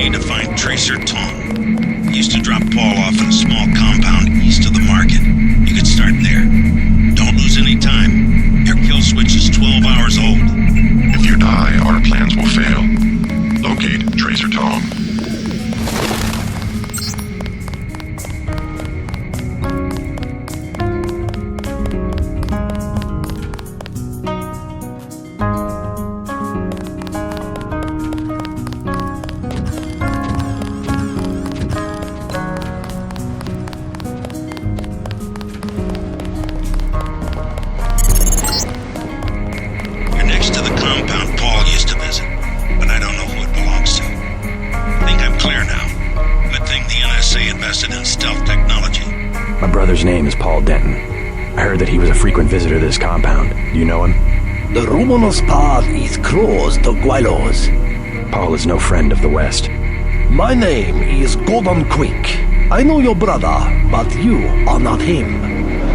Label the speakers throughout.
Speaker 1: need to find Tracer Tong. He used to drop Paul off in a small compound east of the market. You could start there. Don't lose any time. Your kill switch is 12 hours old.
Speaker 2: If you die, our plans will fail. Locate Tracer Tong.
Speaker 3: His name is Paul Denton. I heard that he was a frequent visitor to this compound. Do you know him?
Speaker 4: The luminous path is closed to Guilos.
Speaker 3: Paul is no friend of the West.
Speaker 4: My name is Gordon Quick. I know your brother, but you are not him.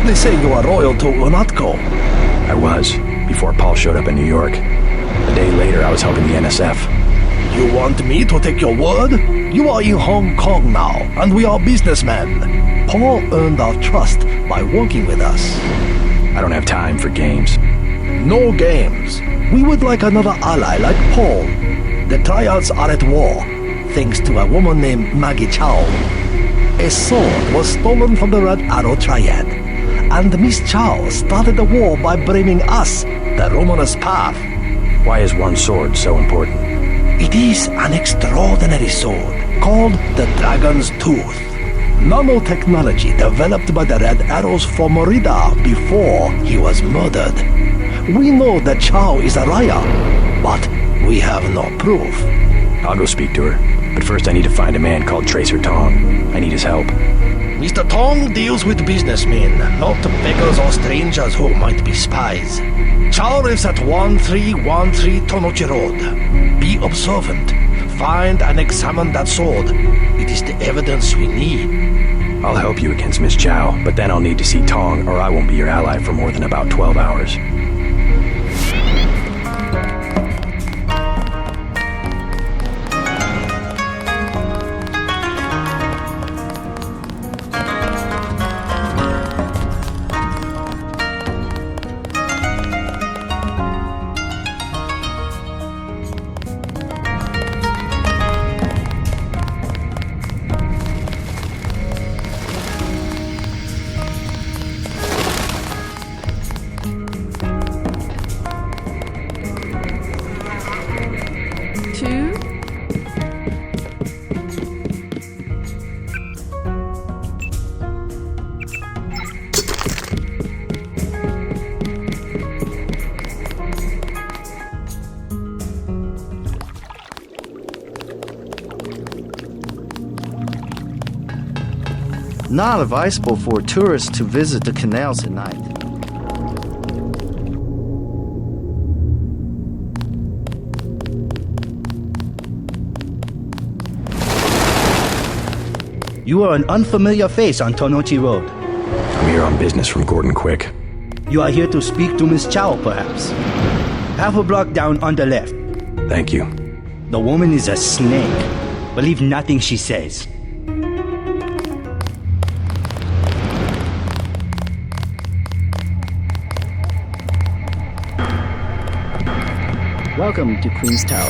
Speaker 4: They say you are loyal to Unatco.
Speaker 3: I was, before Paul showed up in New York. A day later, I was helping the NSF.
Speaker 4: You want me to take your word? You are in Hong Kong now, and we are businessmen. Paul earned our trust by working with us.
Speaker 3: I don't have time for games.
Speaker 4: No games. We would like another ally like Paul. The triads are at war, thanks to a woman named Maggie Chow. A sword was stolen from the Red Arrow Triad, and Miss Chow started the war by blaming us, the luminous path.
Speaker 3: Why is one sword so important?
Speaker 4: It is an extraordinary sword called the Dragon's Tooth. Nanotechnology developed by the Red Arrows for Merida before he was murdered. We know that Chow is a liar, but we have no proof.
Speaker 3: I'll go speak to her, but first I need to find a man called Tracer Tong. I need his help.
Speaker 4: Mr. Tong deals with businessmen, not beggars or strangers who might be spies. Chow lives at 1313 Tonochi Road. Be observant. Find and examine that sword. It is the evidence we need.
Speaker 3: I'll help you against Miss Chow, but then I'll need to see Tong, or I won't be your ally for more than about 12 hours.
Speaker 5: Not advisable for tourists to visit the canals at night.
Speaker 6: You are an unfamiliar face on Tonochi Road.
Speaker 3: I'm here on business from Gordon Quick.
Speaker 6: You are here to speak to Miss Chow, perhaps. Half a block down on the left.
Speaker 3: Thank you.
Speaker 6: The woman is a snake. Believe nothing she says.
Speaker 7: Welcome to Queen's Tower.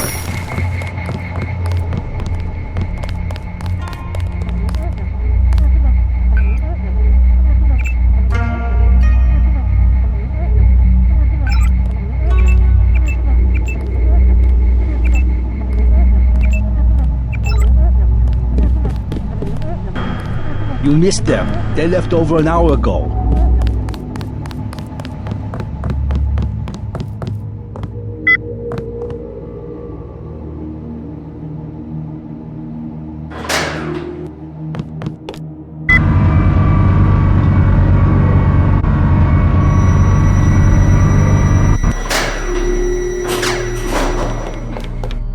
Speaker 6: You missed them. They left over an hour ago.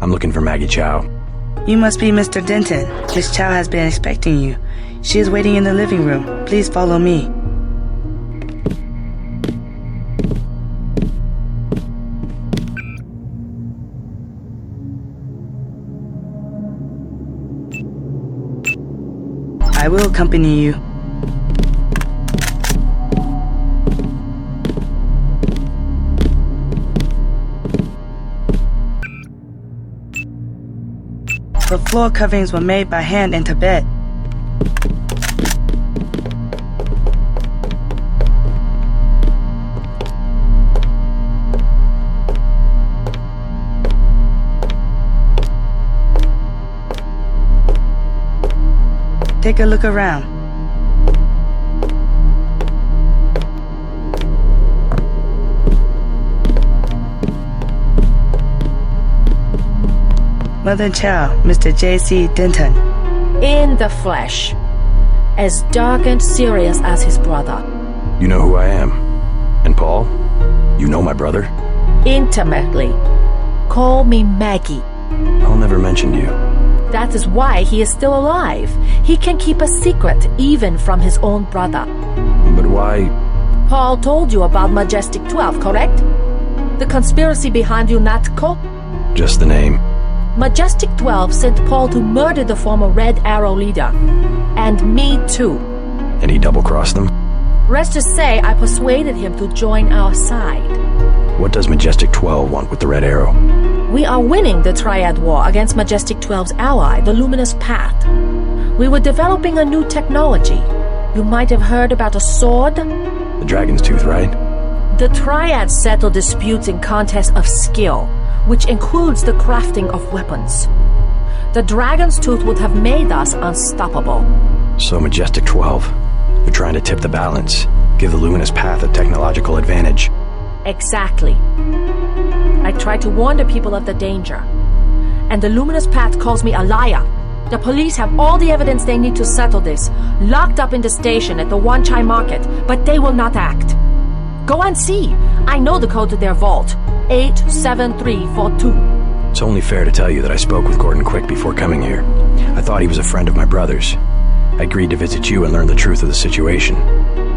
Speaker 3: I'm looking for Maggie Chow.
Speaker 8: You must be Mr. Denton. Miss Chow has been expecting you. She is waiting in the living room. Please follow me. I will accompany you. The floor coverings were made by hand in Tibet. Take a look around. Mother Chow, Mr. J.C. Denton.
Speaker 7: In the flesh. As dark and serious as his brother.
Speaker 3: You know who I am. And Paul, you know my brother?
Speaker 7: Intimately. Call me Maggie.
Speaker 3: Paul never mentioned you.
Speaker 7: That is why he is still alive. He can keep a secret, even from his own brother.
Speaker 3: But why?
Speaker 7: Paul told you about Majestic 12, correct? The conspiracy behind UNATCO?
Speaker 3: Just the name.
Speaker 7: Majestic 12 sent Paul to murder the former Red Arrow leader. And me too.
Speaker 3: And he double-crossed them?
Speaker 7: Rest to say, I persuaded him to join our side.
Speaker 3: What does Majestic 12 want with the Red Arrow?
Speaker 7: We are winning the Triad War against Majestic 12's ally, the Luminous Path. We were developing a new technology. You might have heard about a sword?
Speaker 3: The Dragon's Tooth, right?
Speaker 7: The Triads settle disputes in contests of skill, which includes the crafting of weapons. The Dragon's Tooth would have made us unstoppable.
Speaker 3: So Majestic 12, they're trying to tip the balance, give the Luminous Path a technological advantage.
Speaker 7: Exactly. I tried to warn the people of the danger. And the Luminous Path calls me a liar. The police have all the evidence they need to settle this, locked up in the station at the Wanchai Market, but they will not act. Go and see. I know the code to their vault. 87342.
Speaker 3: It's only fair to tell you that I spoke with Gordon Quick before coming here. I thought he was a friend of my brother's. I agreed to visit you and learn the truth of the situation.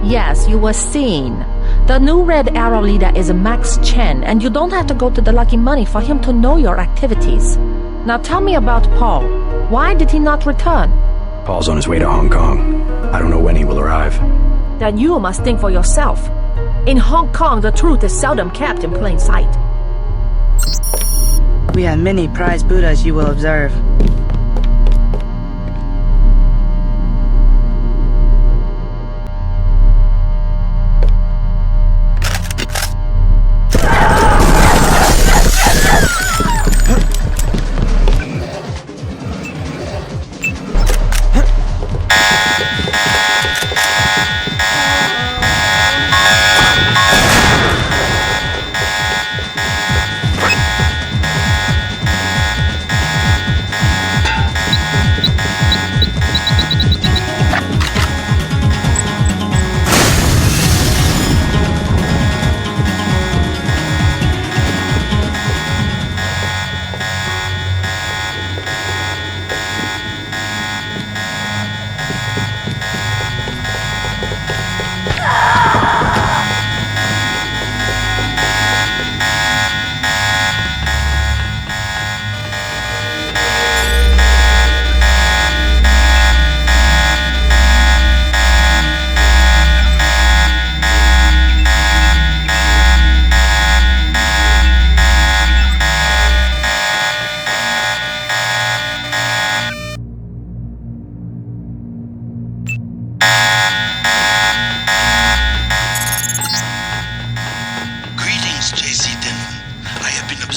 Speaker 7: Yes, you were seen. The new Red Arrow leader is Max Chen, and you don't have to go to the Lucky Money for him to know your activities. Now tell me about Paul. Why did he not return?
Speaker 3: Paul's on his way to Hong Kong. I don't know when he will arrive.
Speaker 7: Then you must think for yourself. In Hong Kong, the truth is seldom kept in plain sight.
Speaker 8: We have many prized Buddhas, you will observe.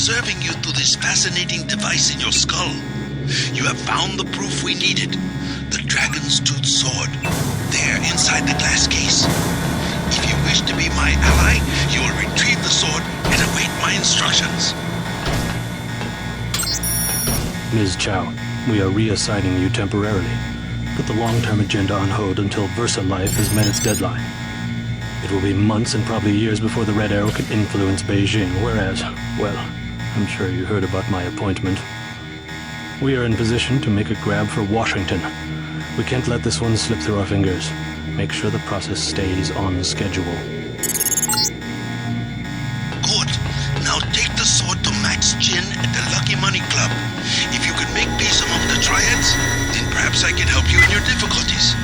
Speaker 1: observing you through this fascinating device in your skull. You have found the proof we needed. The Dragon's Tooth sword. There, inside the glass case. If you wish to be my ally, you will retrieve the sword and await my instructions.
Speaker 9: Ms. Chow, we are reassigning you temporarily. Put the long-term agenda on hold until Versa Life has met its deadline. It will be months and probably years before the Red Arrow can influence Beijing, whereas, well, I'm sure you heard about my appointment. We are in position to make a grab for Washington. We can't let this one slip through our fingers. Make sure the process stays on schedule.
Speaker 1: Good. Now take the sword to Max Chin at the Lucky Money Club. If you can make peace among the Triads, then perhaps I can help you in your difficulties.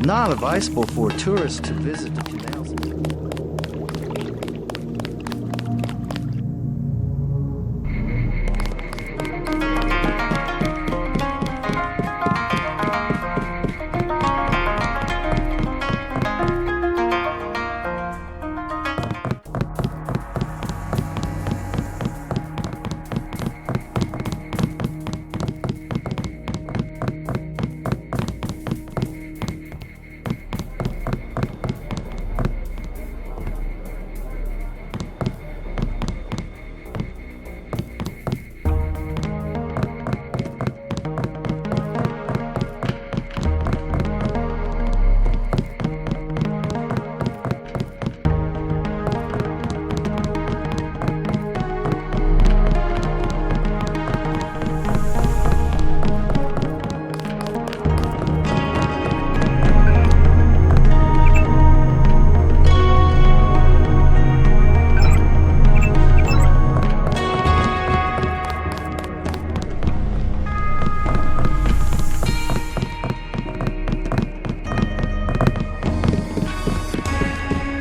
Speaker 5: Not advisable for tourists to visit the canals.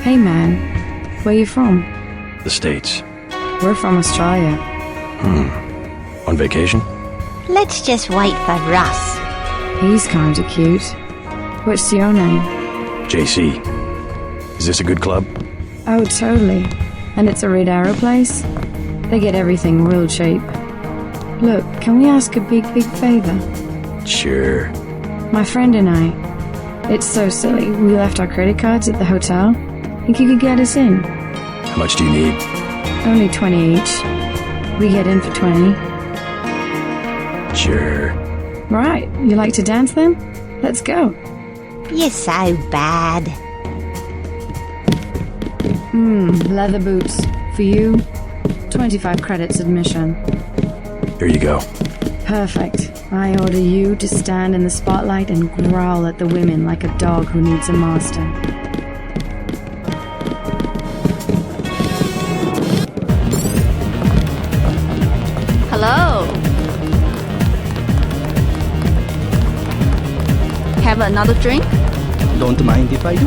Speaker 10: Hey man, where you from?
Speaker 3: The States.
Speaker 10: We're from Australia.
Speaker 3: On vacation?
Speaker 11: Let's just wait for Russ.
Speaker 10: He's kinda cute. What's your name?
Speaker 3: JC. Is this a good club?
Speaker 10: Oh, totally. And it's a Red Arrow place? They get everything real cheap. Look, can we ask a big favor?
Speaker 3: Sure.
Speaker 10: My friend and I. It's so silly. We left our credit cards at the hotel. Think you could get us in?
Speaker 3: How much do you need?
Speaker 10: Only 20 each. We get in for 20.
Speaker 3: Sure.
Speaker 10: Right, you like to dance then? Let's go.
Speaker 11: You're so bad.
Speaker 10: Leather boots. For you, 25 credits admission.
Speaker 3: Here you go.
Speaker 10: Perfect. I order you to stand in the spotlight and growl at the women like a dog who needs a master.
Speaker 12: Hello. Have another drink?
Speaker 6: Don't mind if I do.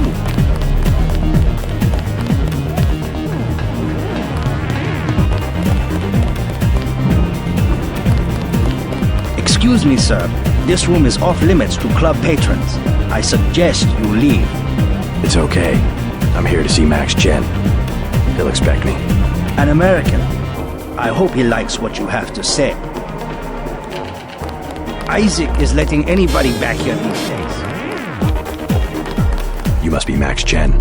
Speaker 6: Excuse me, sir. This room is off limits to club patrons. I suggest you leave.
Speaker 3: It's okay. I'm here to see Max Chen. He'll expect me.
Speaker 6: An American. I hope he likes what you have to say. Isaac is letting anybody back here these days.
Speaker 3: You must be Max Chen.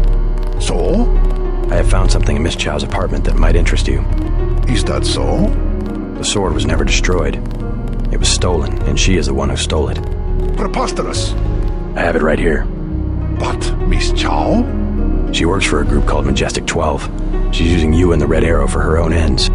Speaker 2: So?
Speaker 3: I have found something in Miss Chow's apartment that might interest you.
Speaker 2: Is that so?
Speaker 3: The sword was never destroyed. It was stolen, and she is the one who stole it.
Speaker 2: Preposterous.
Speaker 3: I have it right here.
Speaker 2: But Miss Chow?
Speaker 3: She works for a group called Majestic 12. She's using you and the Red Arrow for her own ends.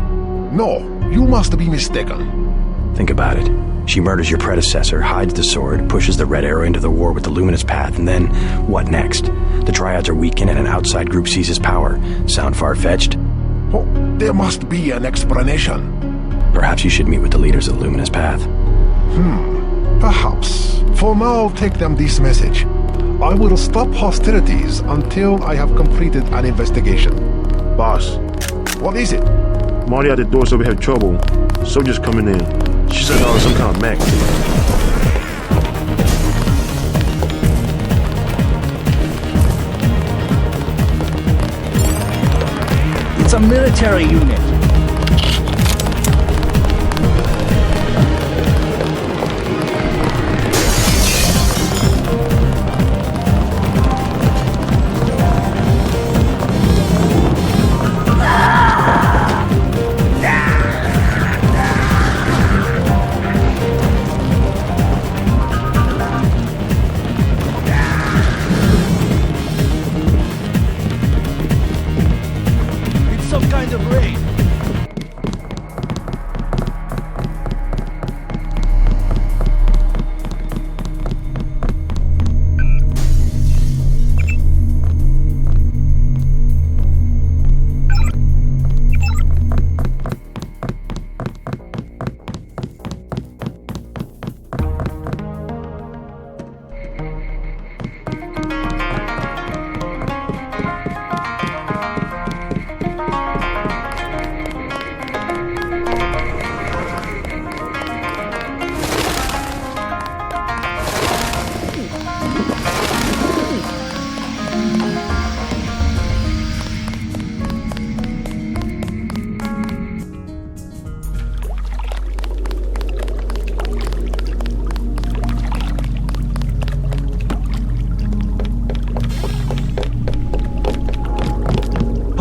Speaker 2: No, you must be mistaken.
Speaker 3: Think about it. She murders your predecessor, hides the sword, pushes the Red Arrow into the war with the Luminous Path, and then, what next? The Triads are weakened and an outside group seizes power. Sound far-fetched?
Speaker 2: Oh, there must be an explanation.
Speaker 3: Perhaps you should meet with the leaders of the Luminous Path.
Speaker 2: Perhaps. For now, take them this message. I will stop hostilities until I have completed an investigation.
Speaker 13: Boss,
Speaker 2: What is it?
Speaker 13: Marty at the door said we had trouble. Soldiers coming in. She said that was some kind of mech.
Speaker 6: It's a military unit.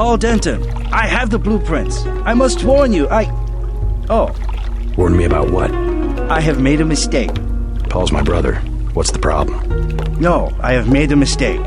Speaker 6: Paul Denton, I have the blueprints. I must warn you, Oh.
Speaker 3: Warn me about what?
Speaker 6: I have made a mistake.
Speaker 3: Paul's my brother. What's the problem?
Speaker 6: No, I have made a mistake.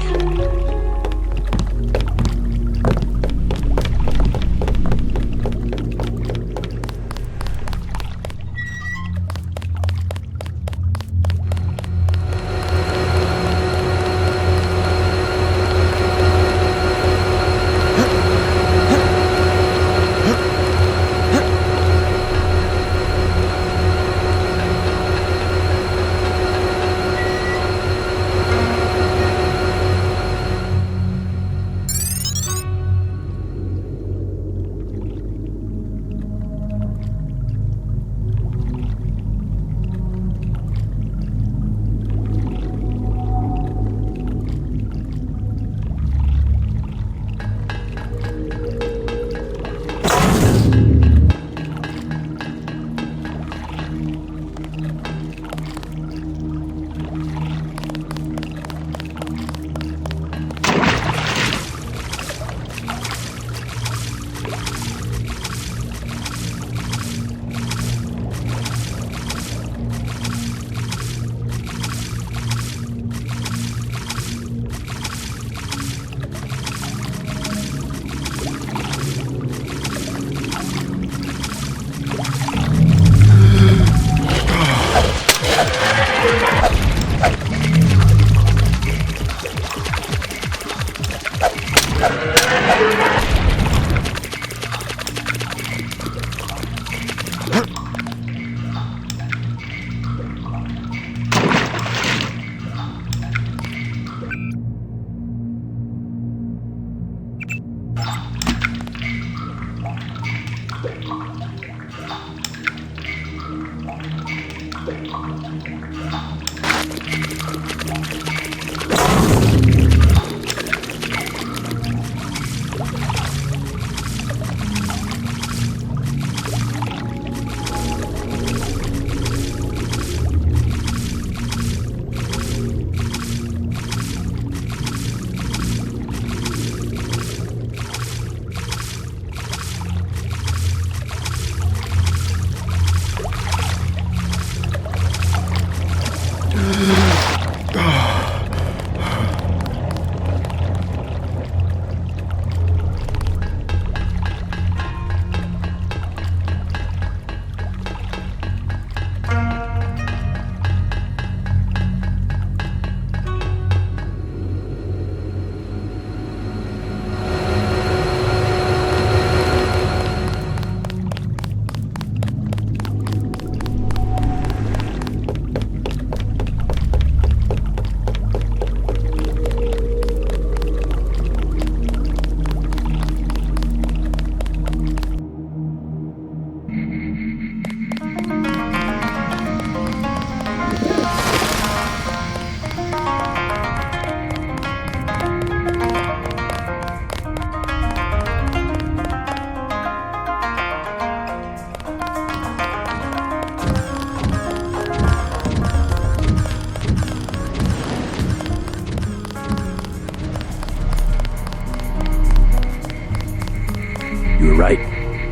Speaker 3: You were right.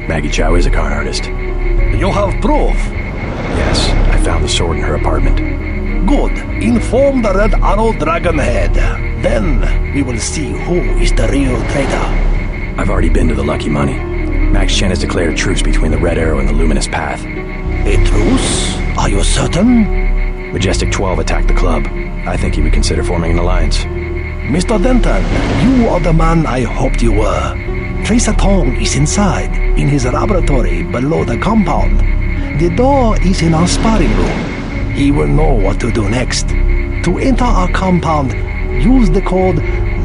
Speaker 3: Maggie Chow is a con artist.
Speaker 4: You have proof?
Speaker 3: Yes, I found the sword in her apartment.
Speaker 4: Good. Inform the Red Arrow Dragonhead. Then we will see who is the real traitor.
Speaker 3: I've already been to the Lucky Money. Max Chen has declared a truce between the Red Arrow and the Luminous Path.
Speaker 4: A truce? Are you certain?
Speaker 3: Majestic 12 attacked the club. I think he would consider forming an alliance.
Speaker 4: Mr. Denton, you are the man I hoped you were. Tracer Tong is inside, in his laboratory below the compound. The door is in our sparring room. He will know what to do next. To enter our compound, use the code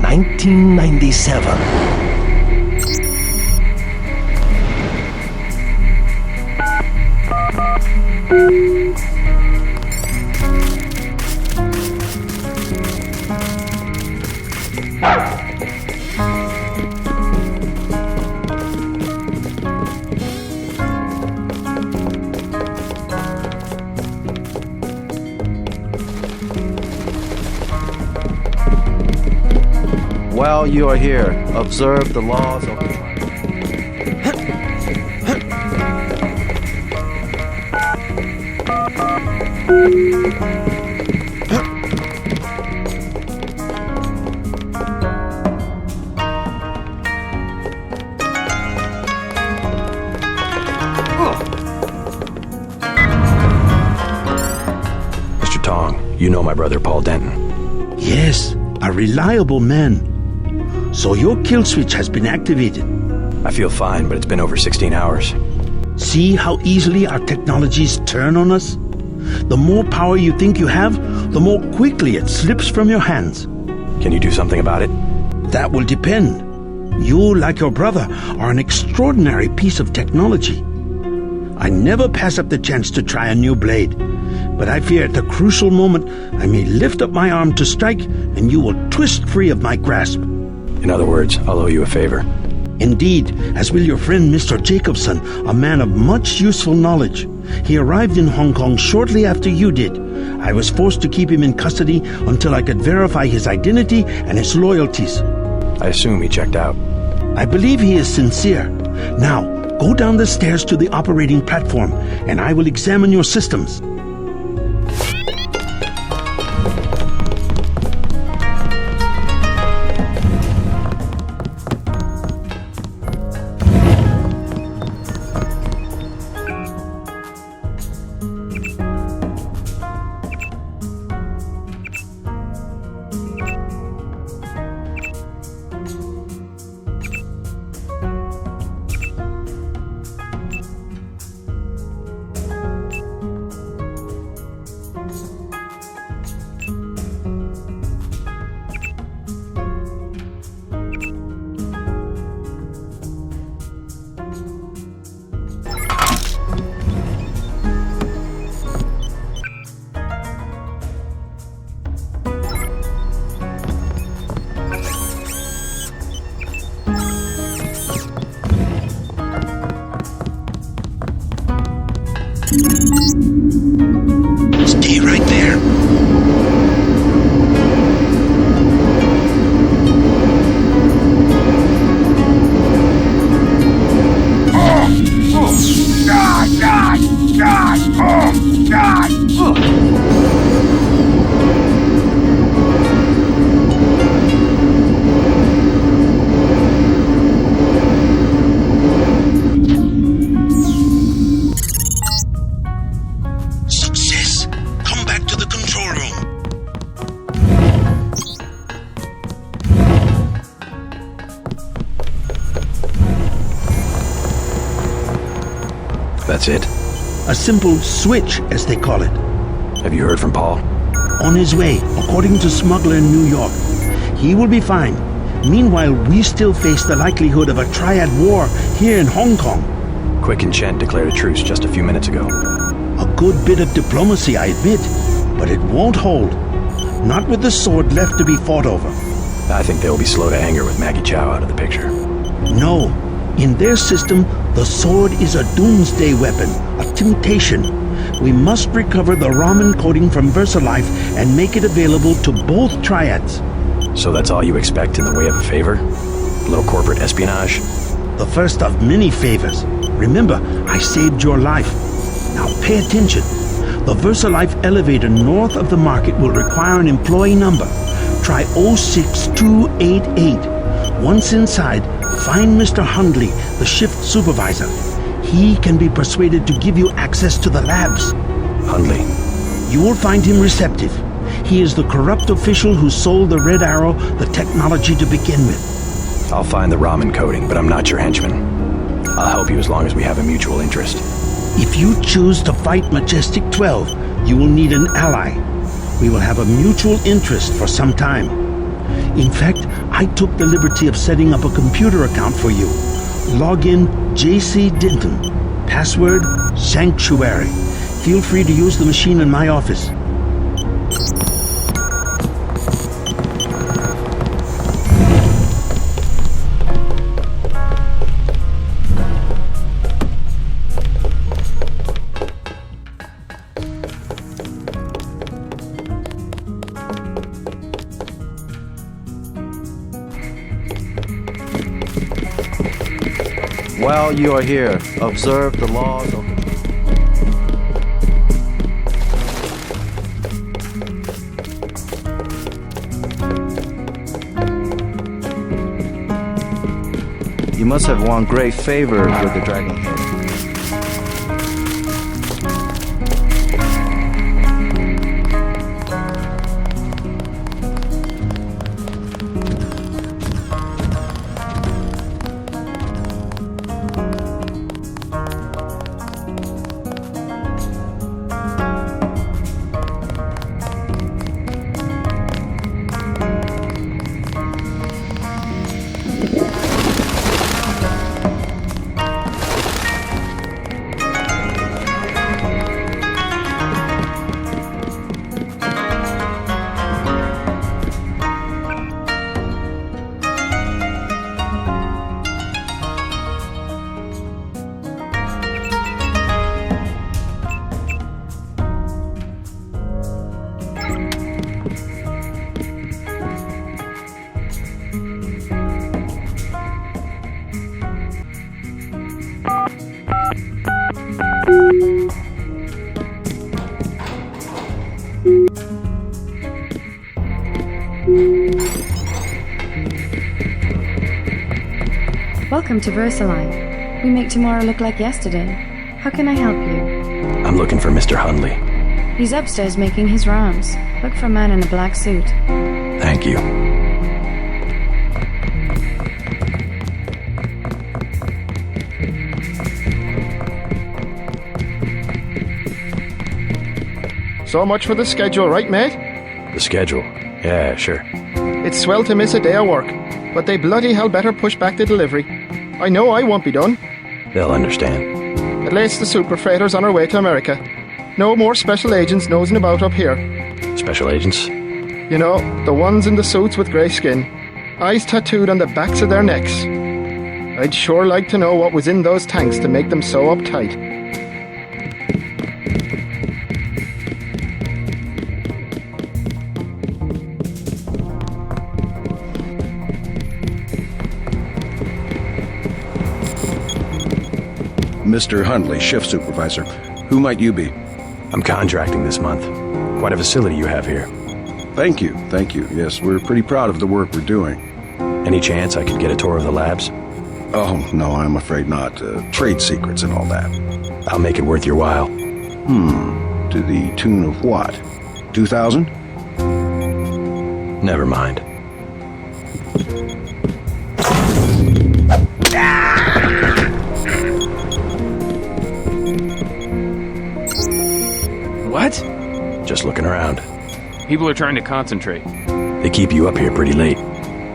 Speaker 4: 1997.
Speaker 5: Well, While you are here, observe the laws of the
Speaker 3: Mr. Tong, you know my brother Paul Denton.
Speaker 14: Yes, a reliable man. So your kill switch has been activated.
Speaker 3: I feel fine, but it's been over 16 hours.
Speaker 14: See how easily our technologies turn on us? The more power you think you have, the more quickly it slips from your hands.
Speaker 3: Can you do something about it?
Speaker 14: That will depend. You, like your brother, are an extraordinary piece of technology. I never pass up the chance to try a new blade, but I fear at the crucial moment I may lift up my arm to strike and you will twist free of my grasp.
Speaker 3: In other words, I'll owe you a favor.
Speaker 14: Indeed, as will your friend Mr. Jacobson, a man of much useful knowledge. He arrived in Hong Kong shortly after you did. I was forced to keep him in custody until I could verify his identity and his loyalties.
Speaker 3: I assume he checked out.
Speaker 14: I believe he is sincere. Now, go down the stairs to the operating platform, and I will examine your systems.
Speaker 1: Stay right there. Success. Come back to the control room.
Speaker 3: That's it?
Speaker 14: A simple switch, as they call it.
Speaker 3: Have you heard from Paul?
Speaker 14: On his way, according to smuggler in New York. He will be fine. Meanwhile, we still face the likelihood of a triad war here in Hong Kong.
Speaker 3: Quick and Chen declared a truce just a few minutes ago.
Speaker 14: A good bit of diplomacy, I admit, but it won't hold. Not with the sword left to be fought over.
Speaker 3: I think they'll be slow to anger with Maggie Chow out of the picture.
Speaker 14: No. In their system, the sword is a doomsday weapon, a temptation. We must recover the ramen coating from VersaLife and make it available to both triads.
Speaker 3: So that's all you expect in the way of a favor? A little corporate espionage?
Speaker 14: The first of many favors. Remember, I saved your life. Now pay attention. The VersaLife elevator north of the market will require an employee number. Try 06288. Once inside, find Mr. Hundley, the shift supervisor. He can be persuaded to give you access to the labs.
Speaker 3: Hundley.
Speaker 14: You will find him receptive. He is the corrupt official who sold the Red Arrow the technology to begin with.
Speaker 3: I'll find the ramen coating, but I'm not your henchman. I'll help you as long as we have a mutual interest.
Speaker 14: If you choose to fight Majestic 12, you will need an ally. We will have a mutual interest for some time. In fact, I took the liberty of setting up a computer account for you. Login JC Denton. Password Sanctuary. Feel free to use the machine in my office.
Speaker 5: While you are here, observe the laws of... You must have won great favor with the dragon head.
Speaker 10: Welcome to VersaLife. We make tomorrow look like yesterday. How can I help you?
Speaker 3: I'm looking for Mr. Hundley.
Speaker 10: He's upstairs making his rounds. Look for a man in a black suit.
Speaker 3: Thank you.
Speaker 15: So much for the schedule, right, mate?
Speaker 3: The schedule? Yeah, sure.
Speaker 15: It's swell to miss a day of work, but they bloody hell better push back the delivery. I know I won't be done.
Speaker 3: They'll understand.
Speaker 15: At least the super freighter's on our way to America. No more special agents nosing about up here.
Speaker 3: Special agents?
Speaker 15: You know, the ones in the suits with grey skin. Eyes tattooed on the backs of their necks. I'd sure like to know what was in those tanks to make them so uptight.
Speaker 16: Mr. Hundley, shift supervisor. Who might you be?
Speaker 3: I'm contracting this month. Quite a facility you have here.
Speaker 16: Thank you, thank you. Yes, we're pretty proud of the work we're doing.
Speaker 3: Any chance I could get a tour of the labs?
Speaker 16: Oh, no, I'm afraid not. Trade secrets and all that.
Speaker 3: I'll make it worth your while.
Speaker 16: To the tune of what? 2,000?
Speaker 3: Never mind.
Speaker 17: What?
Speaker 3: Just looking around.
Speaker 17: People are trying to concentrate.
Speaker 3: They keep you up here pretty late.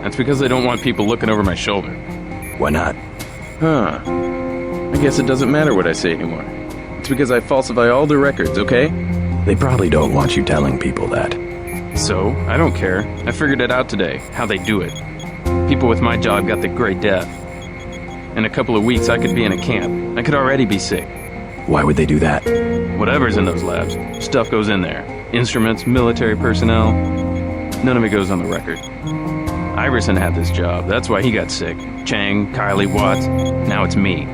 Speaker 17: That's because they don't want people looking over my shoulder.
Speaker 3: Why not?
Speaker 17: Huh. I guess it doesn't matter what I say anymore. It's because I falsify all the records, okay?
Speaker 3: They probably don't want you telling people that.
Speaker 17: So, I don't care. I figured it out today, how they do it. People with my job got the Great Death. In a couple of weeks, I could be in a camp. I could already be sick.
Speaker 3: Why would they do that?
Speaker 17: Whatever's in those labs, stuff goes in there. Instruments, military personnel. None of it goes on the record. Iverson had this job, that's why he got sick. Chang, Kylie, Watts, now it's me.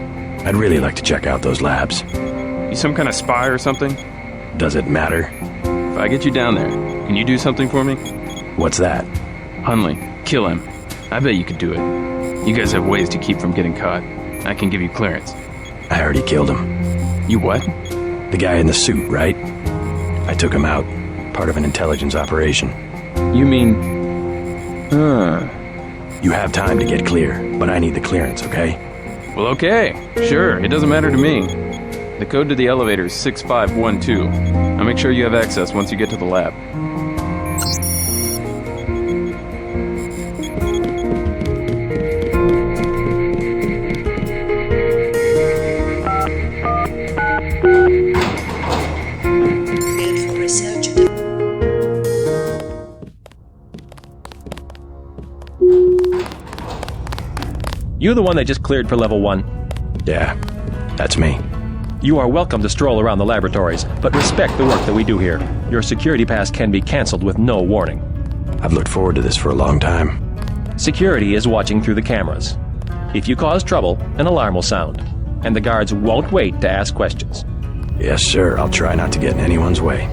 Speaker 3: I'd really like to check out those labs.
Speaker 17: You some kind of spy or something?
Speaker 3: Does it matter?
Speaker 17: If I get you down there, can you do something for me?
Speaker 3: What's that?
Speaker 17: Hundley, kill him. I bet you could do it. You guys have ways to keep from getting caught. I can give you clearance.
Speaker 3: I already killed him.
Speaker 17: You what?
Speaker 3: The guy in the suit, right? I took him out. Part of an intelligence operation.
Speaker 17: You mean...
Speaker 3: You have time to get clear, but I need the clearance, okay?
Speaker 17: Well, okay. Sure, it doesn't matter to me. The code to the elevator is 6512. I'll make sure you have access once you get to the lab.
Speaker 18: You the one they just cleared for level 1?
Speaker 3: Yeah, that's me.
Speaker 18: You are welcome to stroll around the laboratories, but respect the work that we do here. Your security pass can be cancelled with no warning.
Speaker 3: I've looked forward to this for a long time.
Speaker 18: Security is watching through the cameras. If you cause trouble, an alarm will sound, and the guards won't wait to ask questions.
Speaker 3: Yes, sir. I'll try not to get in anyone's way.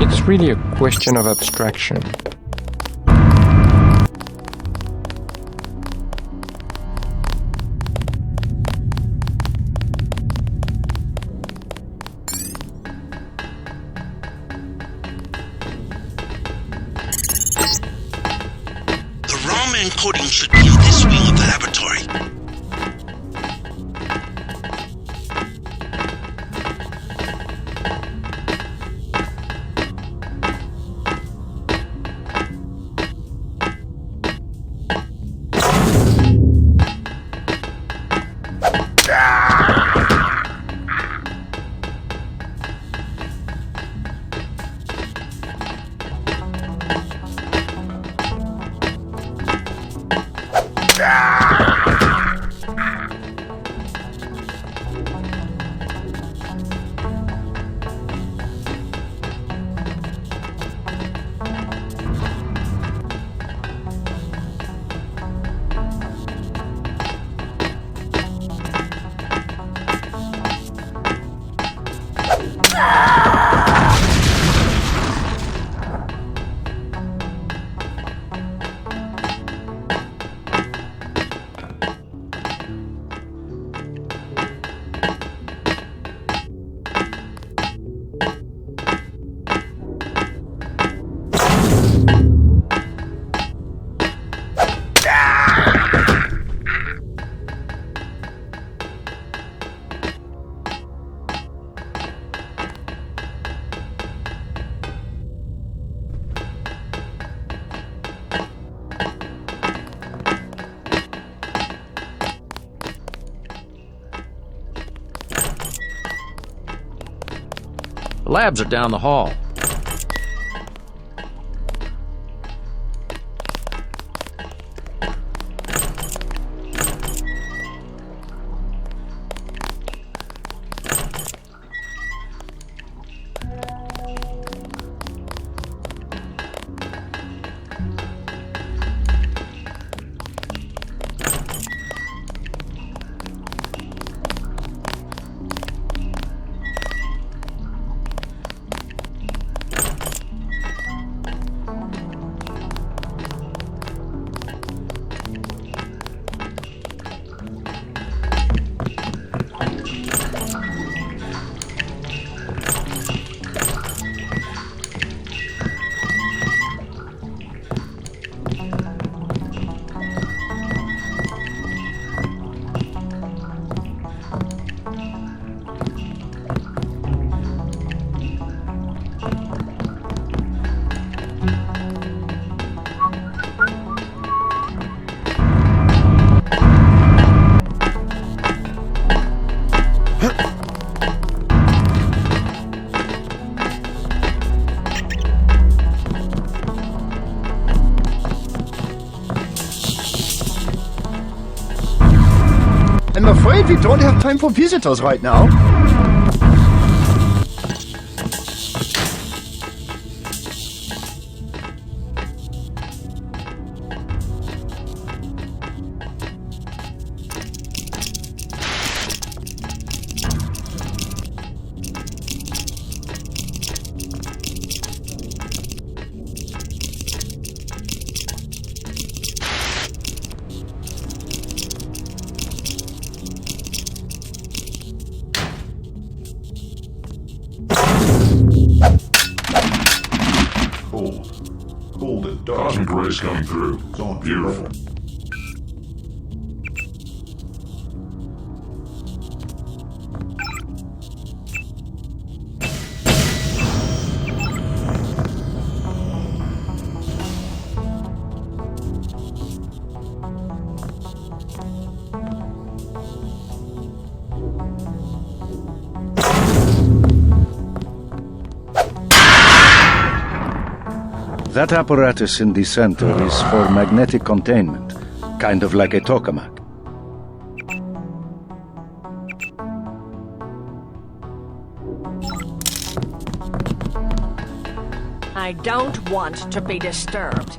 Speaker 19: It's really a question of abstraction.
Speaker 1: The ROM encoding should be in this wing of the laboratory.
Speaker 20: The labs are down the hall.
Speaker 5: we don't have time for visitors right now.
Speaker 20: Cosmic rays coming through. It's all beautiful.
Speaker 16: That apparatus in the center is for magnetic containment, kind of like a tokamak.
Speaker 7: I don't want to be disturbed.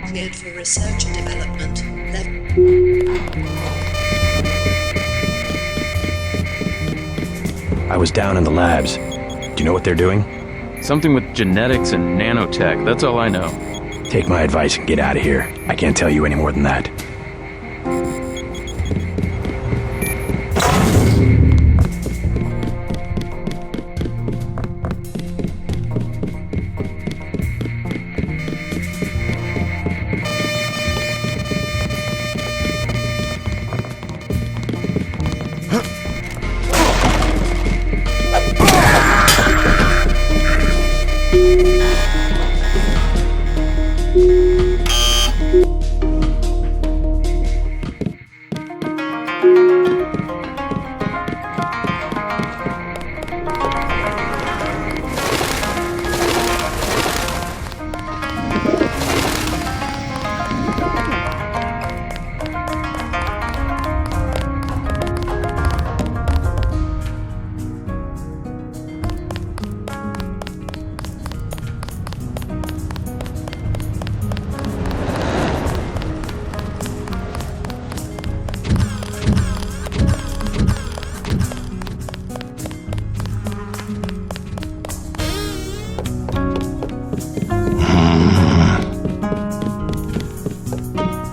Speaker 21: Cleared for research and development.
Speaker 3: I was down in the labs. Do you know what they're doing?
Speaker 17: Something with genetics and nanotech, that's all I know.
Speaker 3: Take my advice and get out of here. I can't tell you any more than that.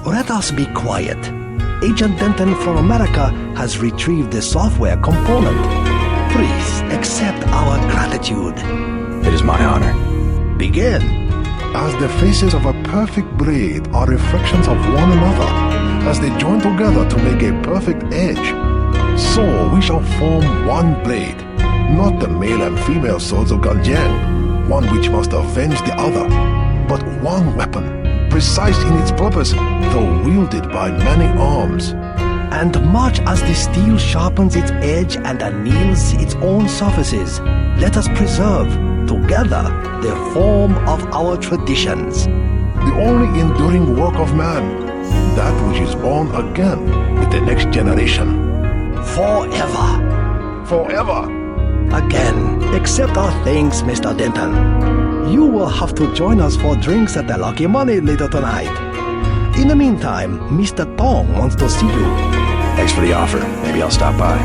Speaker 4: Let us be quiet. Agent Denton from America has retrieved the software component. Please accept our gratitude.
Speaker 3: It is my honor.
Speaker 4: Begin.
Speaker 2: As the faces of a perfect braid are reflections of one another, as they join together to make a perfect edge, so we shall form one blade, not the male and female swords of Galjiang, one which must avenge the other, but one weapon, precise in its purpose, though wielded by many arms.
Speaker 4: And much as the steel sharpens its edge and anneals its own surfaces, let us preserve, together, the form of our traditions.
Speaker 2: The only enduring work of man, that which is born again with the next generation.
Speaker 4: Forever.
Speaker 2: Forever.
Speaker 4: Again, accept our thanks, Mr. Denton. You will have to join us for drinks at the Lucky Money later tonight. In the meantime, Mr. Tong wants to see you.
Speaker 3: Thanks for the offer. Maybe I'll stop by.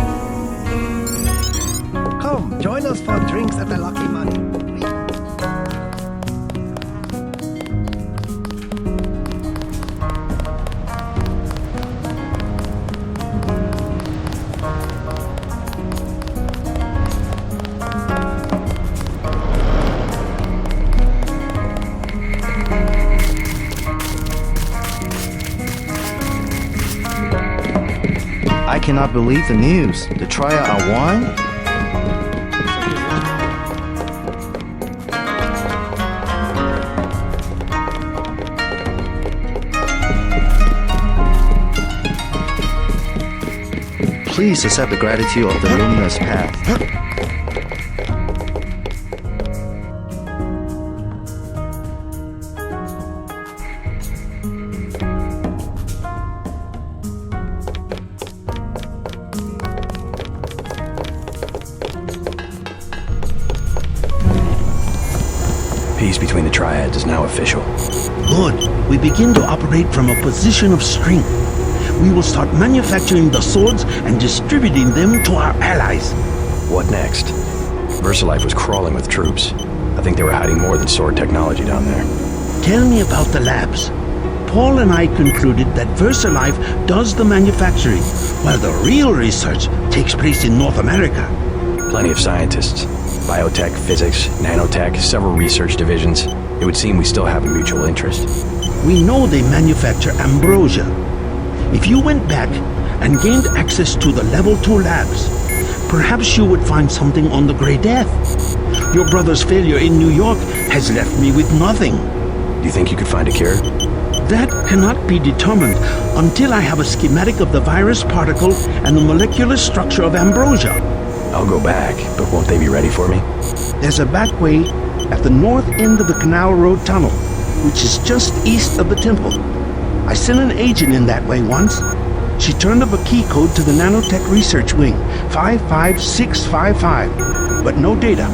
Speaker 4: Come, join us for drinks at the Lucky Money.
Speaker 5: I cannot believe the news. The trial are won? Please accept the gratitude of the luminous path.
Speaker 3: Peace between the triads is now official.
Speaker 14: Good. We begin to operate from a position of strength. We will start manufacturing the swords and distributing them to our allies.
Speaker 3: What next? VersaLife was crawling with troops. I think they were hiding more than sword technology down there.
Speaker 14: Tell me about the labs. Paul and I concluded that VersaLife does the manufacturing, while the real research takes place in North America.
Speaker 3: Plenty of scientists. Biotech, physics, nanotech, several research divisions. It would seem we still have a mutual interest.
Speaker 14: We know they manufacture ambrosia. If you went back and gained access to the Level 2 labs, perhaps you would find something on the Grey Death. Your brother's failure in New York has left me with nothing.
Speaker 3: Do you think you could find a cure?
Speaker 14: That cannot be determined until I have a schematic of the virus particle and the molecular structure of ambrosia.
Speaker 3: I'll go back, but won't they be ready for me?
Speaker 14: There's a back way at the north end of the Canal Road Tunnel, which is just east of the temple. I sent an agent in that way once. She turned up a key code to the Nanotech Research Wing, 55655, but no data.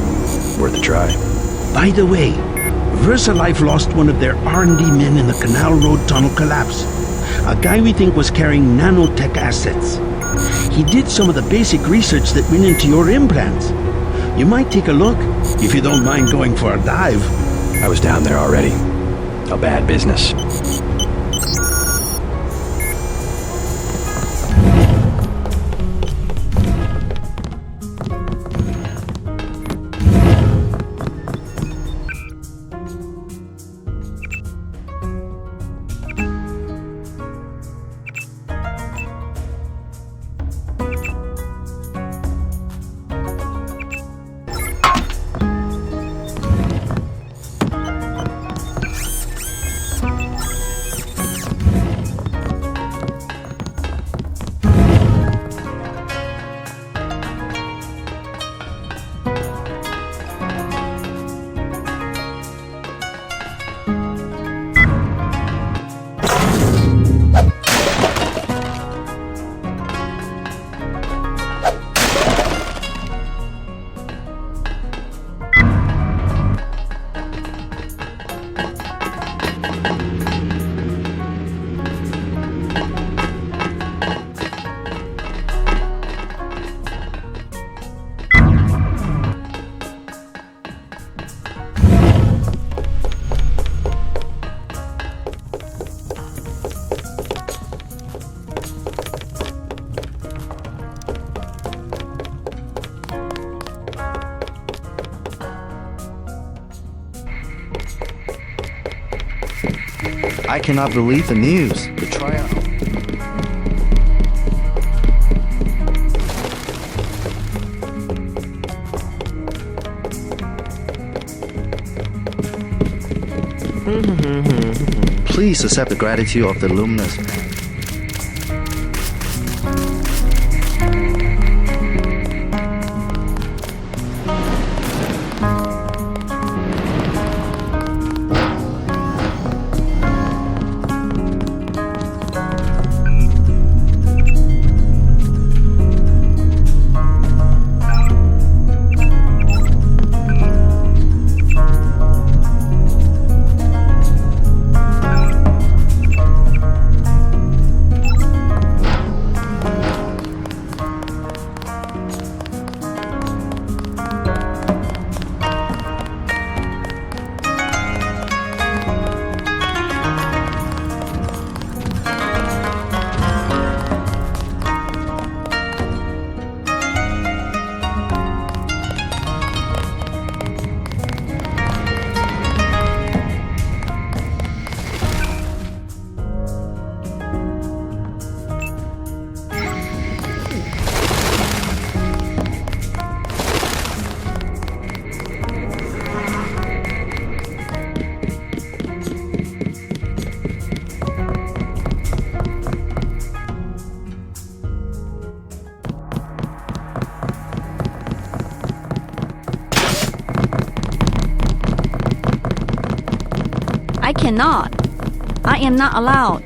Speaker 3: Worth a try.
Speaker 14: By the way, VersaLife lost one of their R&D men in the Canal Road Tunnel collapse. A guy we think was carrying nanotech assets. He did some of the basic research that went into your implants. You might take a look, if you don't mind going for a dive.
Speaker 3: I was down there already. A bad business.
Speaker 5: I cannot believe the news. The trial. Please accept the gratitude of the Luminous.
Speaker 12: I cannot. I am not allowed.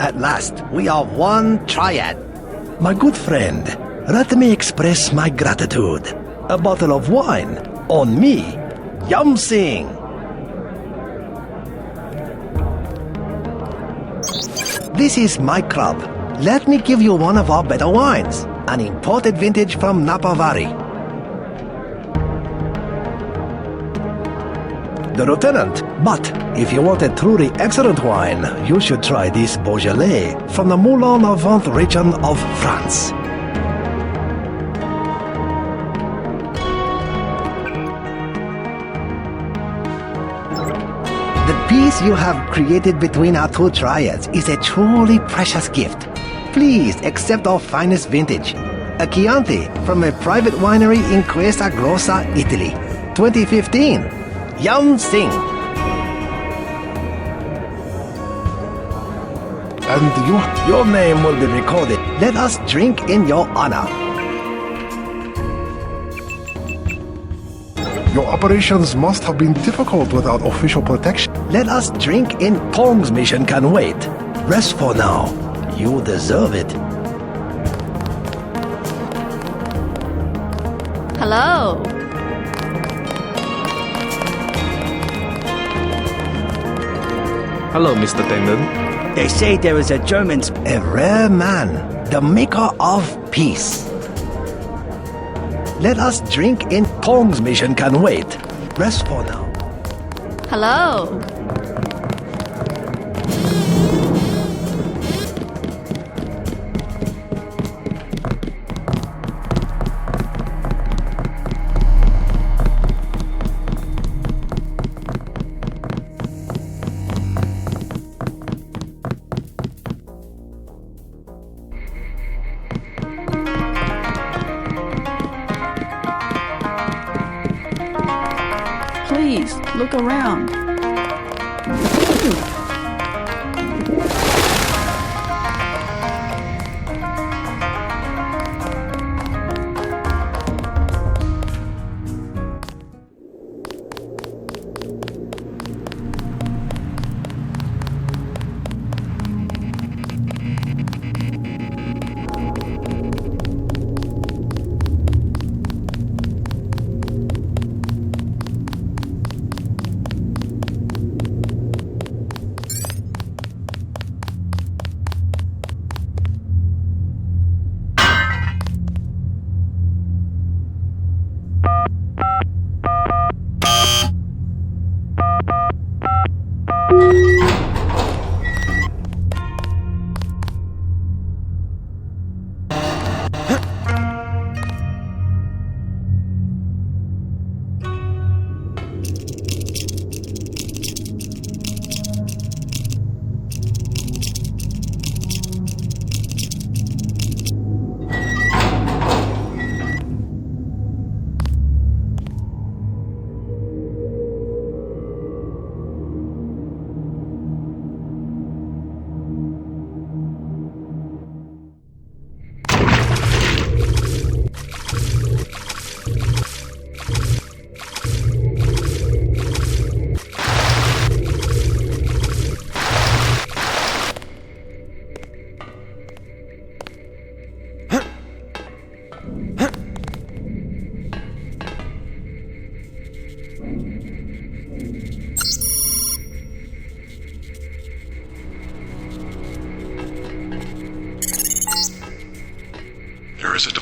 Speaker 4: At last, we are one triad. My good friend, let me express my gratitude. A bottle of wine on me. Yum Sing. This is my club. Let me give you one of our better wines. An imported vintage from Napa Valley. The Lieutenant. But if you want a truly excellent wine, you should try this Beaujolais from the Moulin-à-Vent region of France. The peace you have created between our two triads is a truly precious gift. Please accept our finest vintage, a Chianti from a private winery in Questa Grossa, Italy, 2015. Yum Sing. And your name will be recorded. Let us drink in your honor.
Speaker 2: Your operations must have been difficult without official protection.
Speaker 4: Let us drink in Pong's mission can wait. Rest for now. You deserve it.
Speaker 12: Hello.
Speaker 8: Hello, Mr. Damon.
Speaker 6: They say there is a German...
Speaker 4: A rare man, the maker of peace. Let us drink in Pong's mission can wait. Rest for now.
Speaker 12: Hello.
Speaker 22: Please, look around.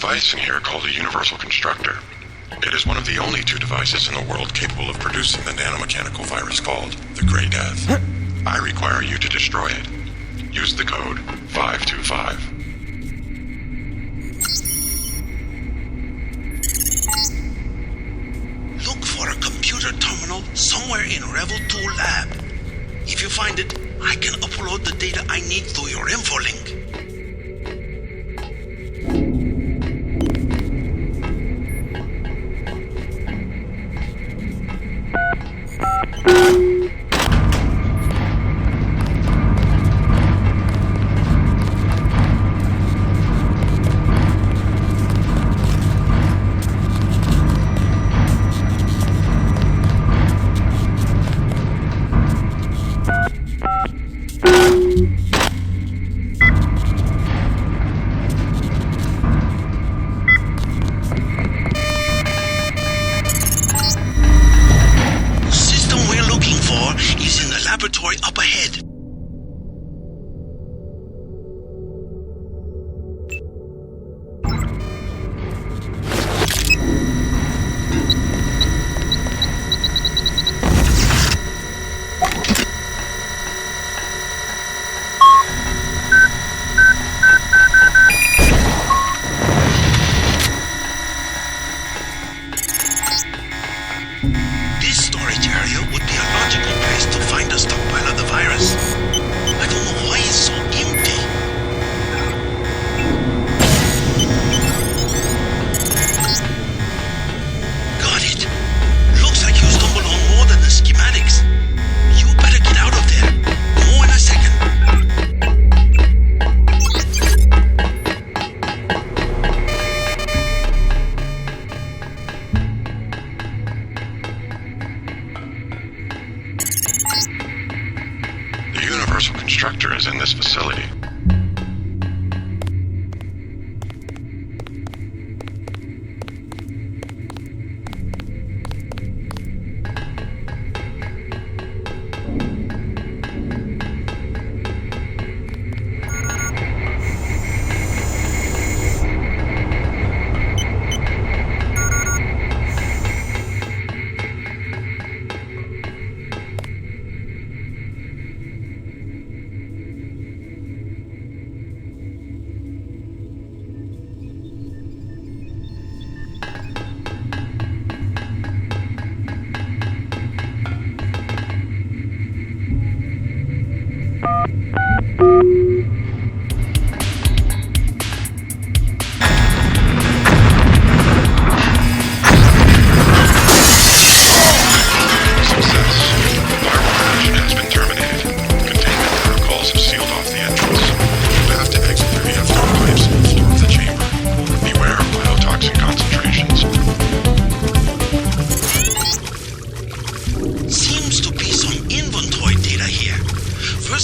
Speaker 8: device in here called a universal constructor. It is one of the only two devices in the world capable of producing the nanomechanical virus called the Grey Death. I require you to destroy it. Use the code 525.
Speaker 1: Look for a computer terminal somewhere in Revel 2 lab. If you find it, I can upload the data I need through your info link. Up ahead. This storage area would be a logical place to find a stockpile of the virus. I don't know why it's so empty. Got it. Looks like you stumbled on more than the schematics. You better get out of there. More in a second.
Speaker 8: The universal constructor is in this facility.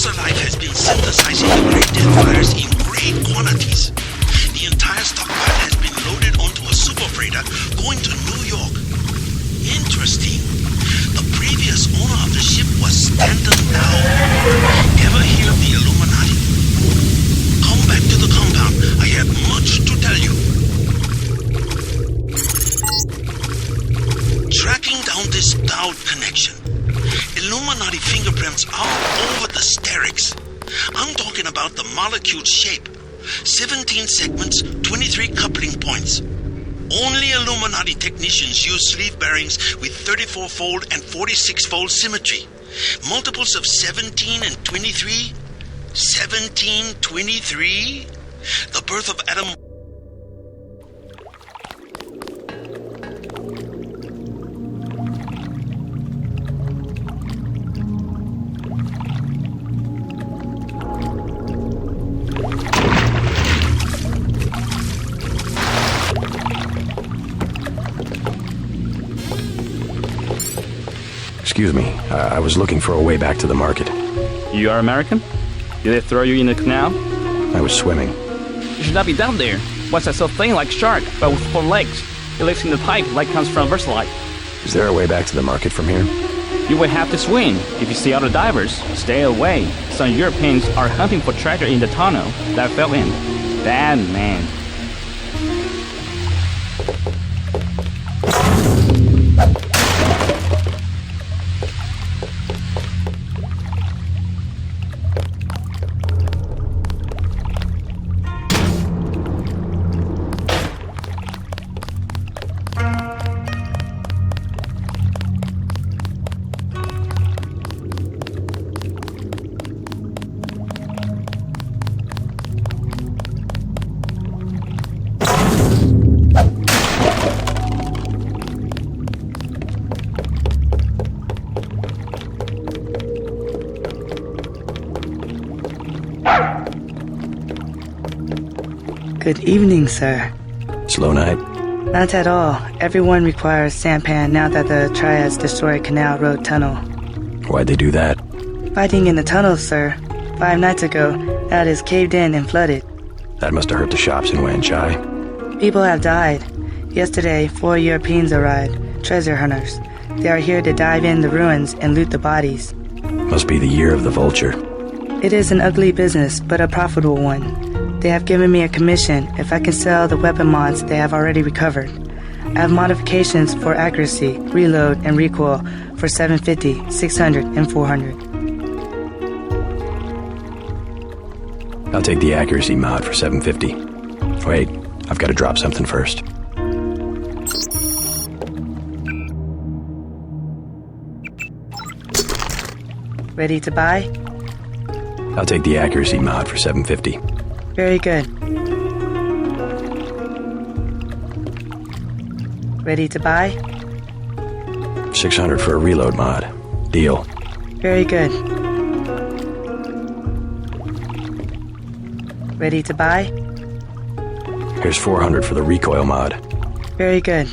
Speaker 1: Life has been synthesizing the Grey Death virus in great quantities. The entire stockpile has been loaded onto a super freighter going to New York. Interesting. The previous owner of the ship was Stanton Dow. Ever hear of the Illuminati? Come back to the compound. I have much to tell you. Tracking down this Dowd connection. Illuminati fingerprints all over the sterics. I'm talking about the molecule shape. 17 segments, 23 coupling points. Only Illuminati technicians use sleeve bearings with 34-fold and 46-fold symmetry. Multiples of 17 and 23. 17, 23. The birth of Adam.
Speaker 3: Excuse me, I was looking for a way back to the market.
Speaker 22: You are American? Did they throw you in the canal?
Speaker 3: I was swimming.
Speaker 22: You should not be down there. What's that so thing like shark, but with 4 legs? It lives in the pipe like comes from VersaLife.
Speaker 3: Is there a way back to the market from here?
Speaker 22: You will have to swim. If you see other divers, stay away. Some Europeans are hunting for treasure in the tunnel that fell in. Bad man.
Speaker 9: Good evening, sir.
Speaker 3: Slow night?
Speaker 9: Not at all. Everyone requires sampan now that the Triads destroyed Canal Road Tunnel.
Speaker 3: Why'd they do that?
Speaker 9: Fighting in the tunnels, sir. 5 nights ago, that is caved in and flooded.
Speaker 3: That must have hurt the shops in Wanchai.
Speaker 9: People have died. Yesterday, 4 Europeans arrived, treasure hunters. They are here to dive in the ruins and loot the bodies.
Speaker 3: Must be the year of the vulture.
Speaker 9: It is an ugly business, but a profitable one. They have given me a commission if I can sell the weapon mods they have already recovered. I have modifications for accuracy, reload, and recoil for 750, 600, and 400.
Speaker 3: I'll take the accuracy mod for 750. Wait, I've got to drop something first.
Speaker 9: Ready to buy?
Speaker 3: I'll take the accuracy mod for 750.
Speaker 9: Very good. Ready to buy?
Speaker 3: 600 for a reload mod. Deal.
Speaker 9: Very good. Ready to buy?
Speaker 3: Here's 400 for the recoil mod.
Speaker 9: Very good.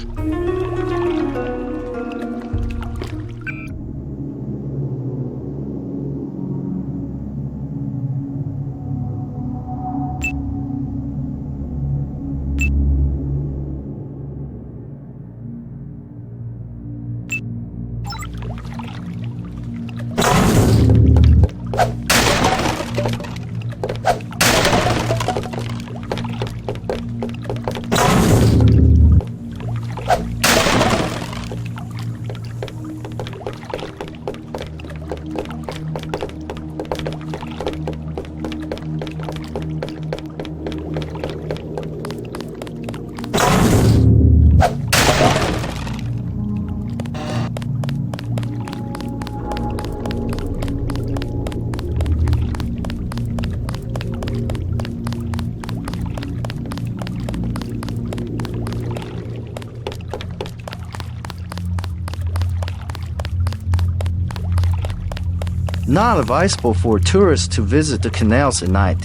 Speaker 5: Not advisable for tourists to visit the canals at night.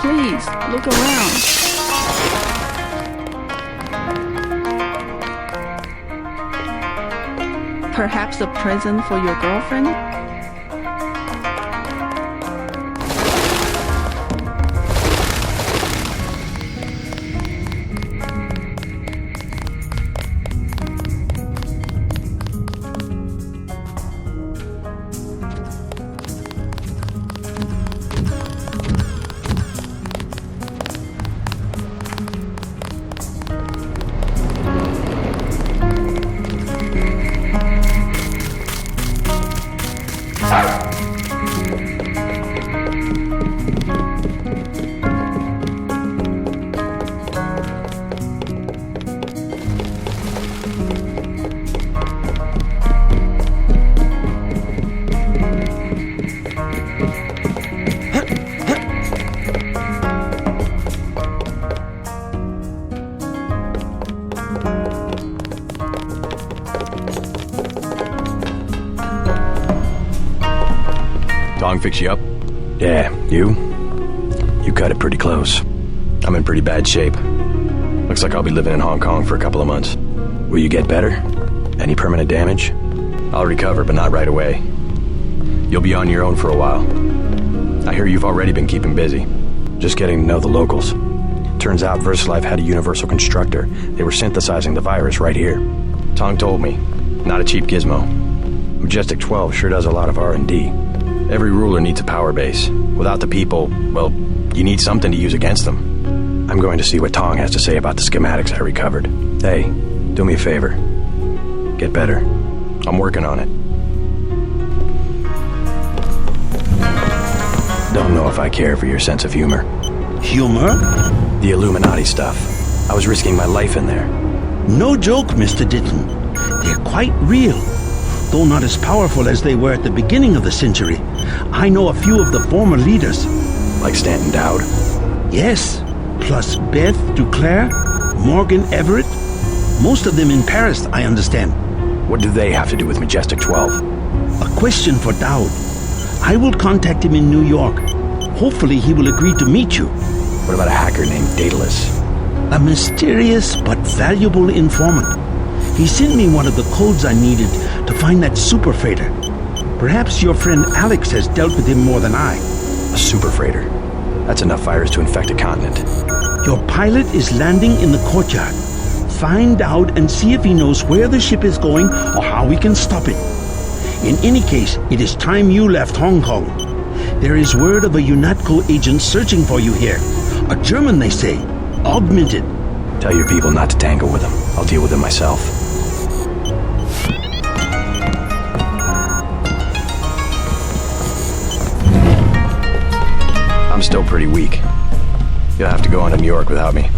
Speaker 11: Please, look around. Perhaps a present for your girlfriend?
Speaker 3: Tong fix you up? Yeah, you? You cut it pretty close. I'm in pretty bad shape. Looks like I'll be living in Hong Kong for a couple of months. Will you get better? Any permanent damage? I'll recover, but not right away. You'll be on your own for a while. I hear you've already been keeping busy. Just getting to know the locals. Turns out VersaLife had a universal constructor. They were synthesizing the virus right here. Tong told me. Not a cheap gizmo. Majestic 12 sure does a lot of R&D. Every ruler needs a power base. Without the people, well, you need something to use against them. I'm going to see what Tong has to say about the schematics I recovered. Hey, do me a favor. Get better. I'm working on it. Don't know if I care for your sense of humor.
Speaker 14: Humor?
Speaker 3: The Illuminati stuff. I was risking my life in there.
Speaker 14: No joke, Mr. Ditton. They're quite real. Though not as powerful as they were at the beginning of the century. I know a few of the former leaders.
Speaker 3: Like Stanton Dowd?
Speaker 14: Yes, plus Beth Duclair, Morgan Everett. Most of them in Paris, I understand.
Speaker 3: What do they have to do with Majestic 12?
Speaker 14: A question for Dowd. I will contact him in New York. Hopefully he will agree to meet you.
Speaker 3: What about a hacker named Daedalus?
Speaker 14: A mysterious but valuable informant. He sent me one of the codes I needed to find that super freighter. Perhaps your friend Alex has dealt with him more than I.
Speaker 3: A super freighter? That's enough virus to infect a continent.
Speaker 14: Your pilot is landing in the courtyard. Find out and see if he knows where the ship is going or how we can stop it. In any case, it is time you left Hong Kong. There is word of a UNATCO agent searching for you here. A German, they say. Augmented.
Speaker 3: Tell your people not to tangle with them. I'll deal with them myself. I'm still pretty weak. You'll have to go on to New York without me.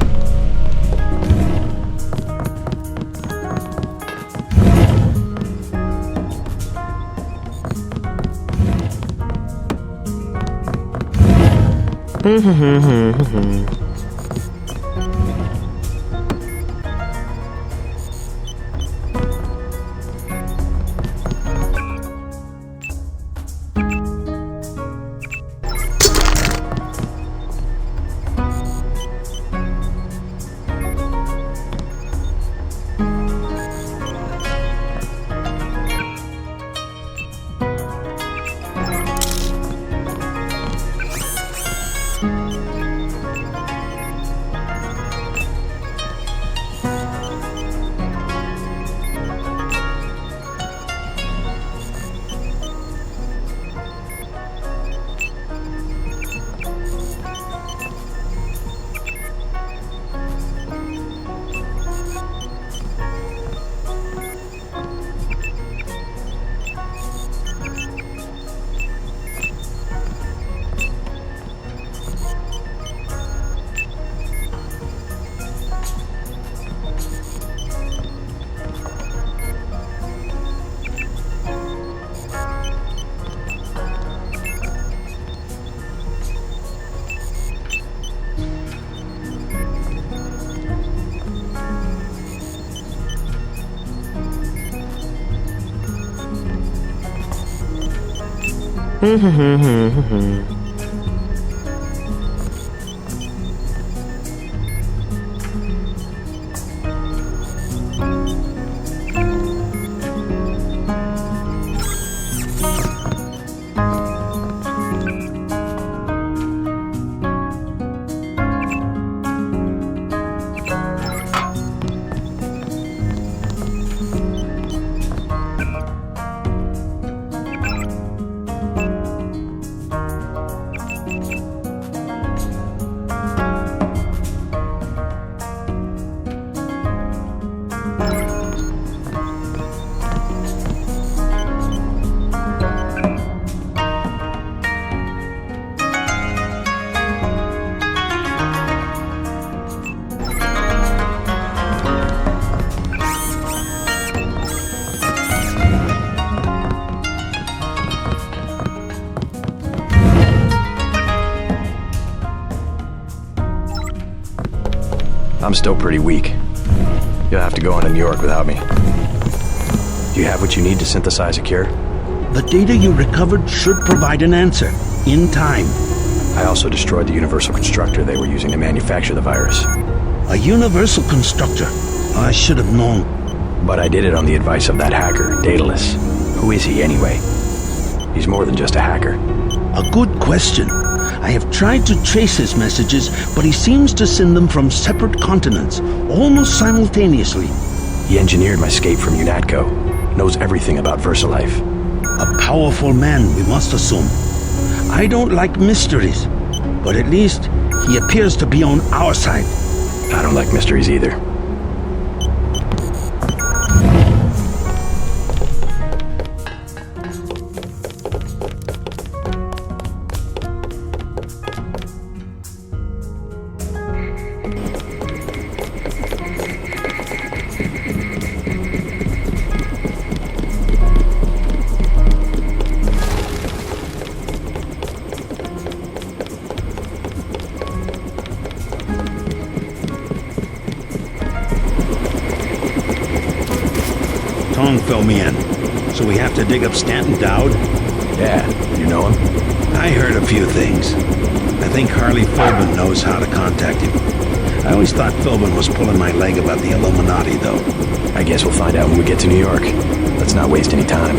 Speaker 3: I'm still pretty weak. You'll have to go on to New York without me. Do you have what you need to synthesize a cure?
Speaker 14: The data you recovered should provide an answer, in time.
Speaker 3: I also destroyed the universal constructor they were using to manufacture the virus.
Speaker 14: A universal constructor? I should have known.
Speaker 3: But I did it on the advice of that hacker, Daedalus. Who is he, anyway? He's more than just a hacker.
Speaker 14: A good question. I have tried to trace his messages, but he seems to send them from separate continents, almost simultaneously.
Speaker 3: He engineered my escape from UNATCO. Knows everything about VersaLife.
Speaker 14: A powerful man, we must assume. I don't like mysteries, but at least he appears to be on our side.
Speaker 3: I don't like mysteries either.
Speaker 14: fill me in. So we have to dig up Stanton Dowd?
Speaker 3: Yeah, you know him?
Speaker 14: I heard a few things. I think Harley Philbin knows how to contact him. I always thought Philbin was pulling my leg about the Illuminati, though.
Speaker 3: I guess we'll find out when we get to New York. Let's not waste any time.